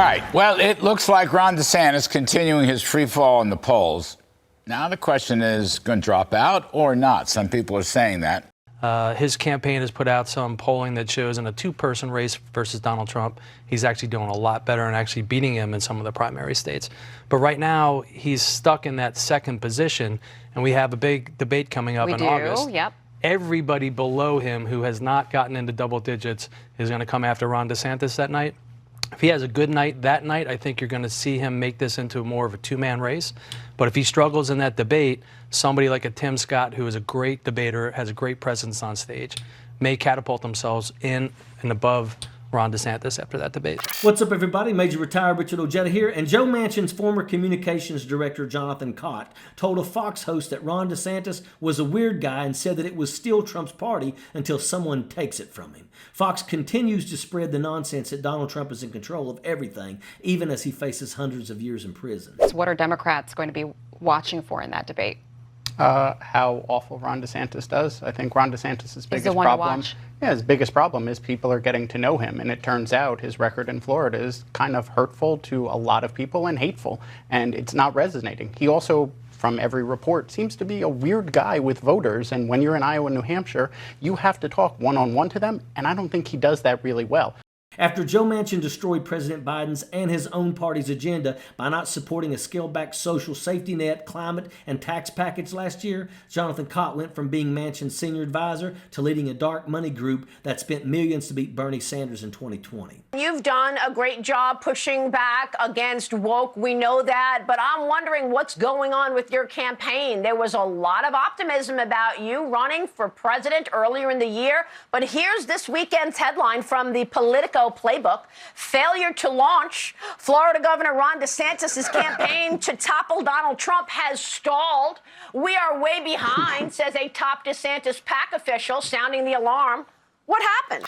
right. Well, it looks like Ron DeSantis continuing his free fall in the polls. Now the question is, going to drop out or not? Some people are saying that. His campaign has put out some polling that shows in a two-person race versus Donald Trump, he's actually doing a lot better and actually beating him in some of the primary states. But right now, he's stuck in that second position, and we have a big debate coming up in August. Yep. Everybody below him who has not gotten into double digits is going to come after Ron DeSantis that night. If he has a good night that night, I think you're going to see him make this into more of a two-man race. But if he struggles in that debate, somebody like a Tim Scott, who is a great debater, has a great presence on stage, may catapult themselves in and above Ron DeSantis after that debate. What's up, everybody? Major Retired Richard Ojeda here, and Joe Manchin's former communications director, Jonathan Cott, told a Fox host that Ron DeSantis was a weird guy and said that it was still Trump's party until someone takes it from him. Fox continues to spread the nonsense that Donald Trump is in control of everything, even as he faces hundreds of years in prison. So what are Democrats going to be watching for in that debate? How awful Ron DeSantis does. I think Ron DeSantis' biggest problem, his biggest problem is people are getting to know him, and it turns out his record in Florida is kind of hurtful to a lot of people and hateful, and it's not resonating. He also, from every report, seems to be a weird guy with voters, and when you're in Iowa and New Hampshire, you have to talk one-on-one to them, and I don't think he does that really well. After Joe Manchin destroyed President Biden's and his own party's agenda by not supporting a scaled-back social safety net, climate, and tax package last year, Jonathan Cott went from being Manchin's senior advisor to leading a dark money group that spent millions to beat Bernie Sanders in 2020. You've done a great job pushing back against woke. We know that, but I'm wondering what's going on with your campaign. There was a lot of optimism about you running for president earlier in the year, but here's this weekend's headline from the Politico playbook: failure to launch. Florida Governor Ron DeSantis' campaign to topple Donald Trump has stalled. We are way behind, says a top DeSantis PAC official, sounding the alarm. What happened?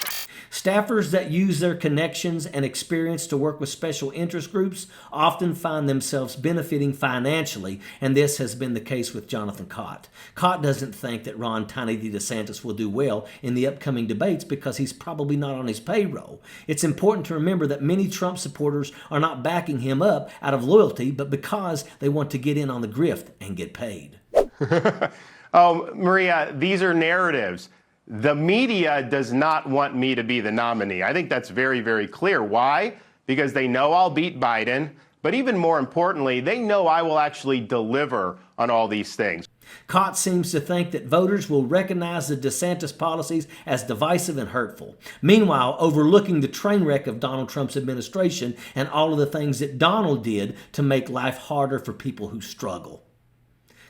Staffers that use their connections and experience to work with special interest groups often find themselves benefiting financially, and this has been the case with Jonathan Cott. Cott doesn't think that Ron Tiny D. DeSantis will do well in the upcoming debates because he's probably not on his payroll. It's important to remember that many Trump supporters are not backing him up out of loyalty, but because they want to get in on the grift and get paid. Oh, Maria, these are narratives. The media does not want me to be the nominee. I think that's very, very clear. Why? Because they know I'll beat Biden, but even more importantly, they know I will actually deliver on all these things. Cott seems to think that voters will recognize the DeSantis policies as divisive and hurtful, meanwhile overlooking the train wreck of Donald Trump's administration and all of the things that Donald did to make life harder for people who struggle.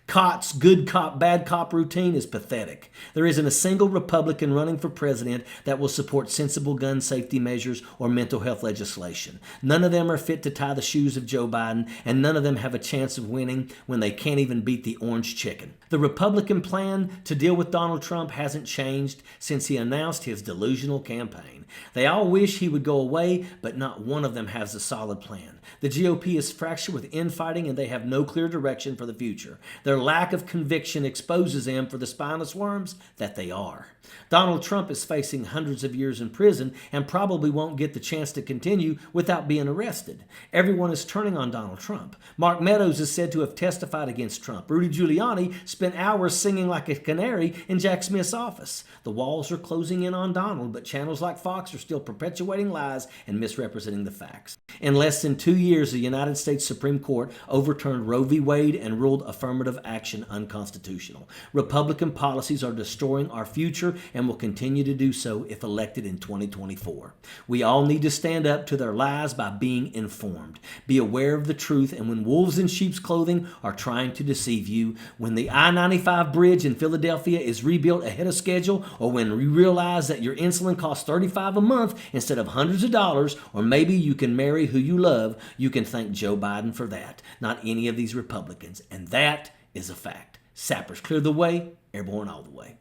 Cott's good cop, bad cop routine is pathetic. There isn't a single Republican running for president that will support sensible gun safety measures or mental health legislation. None of them are fit to tie the shoes of Joe Biden, and none of them have a chance of winning when they can't even beat the orange chicken. The Republican plan to deal with Donald Trump hasn't changed since he announced his delusional campaign. They all wish he would go away, but not one of them has a solid plan. The GOP is fractured with infighting, and they have no clear direction for the future. Their lack of conviction exposes them for the spineless worms that they are. Donald Trump is facing hundreds of years in prison and probably won't get the chance to continue without being arrested. Everyone is turning on Donald Trump. Mark Meadows is said to have testified against Trump. Rudy Giuliani spent hours singing like a canary in Jack Smith's office. The walls are closing in on Donald, but channels like Fox are still perpetuating lies and misrepresenting the facts. In less than 2 years, the United States Supreme Court overturned Roe v. Wade and ruled affirmative action unconstitutional. Republican policies are destroying our future and will continue to do so if elected in 2024. We all need to stand up to their lies by being informed. Be aware of the truth, and when wolves in sheep's clothing are trying to deceive you, when the I-95 bridge in Philadelphia is rebuilt ahead of schedule, or when you realize that your insulin costs $35 a month instead of hundreds of dollars, or maybe you can marry who you love, you can thank Joe Biden for that, not any of these Republicans. And that is a fact. Sappers clear the way, airborne all the way.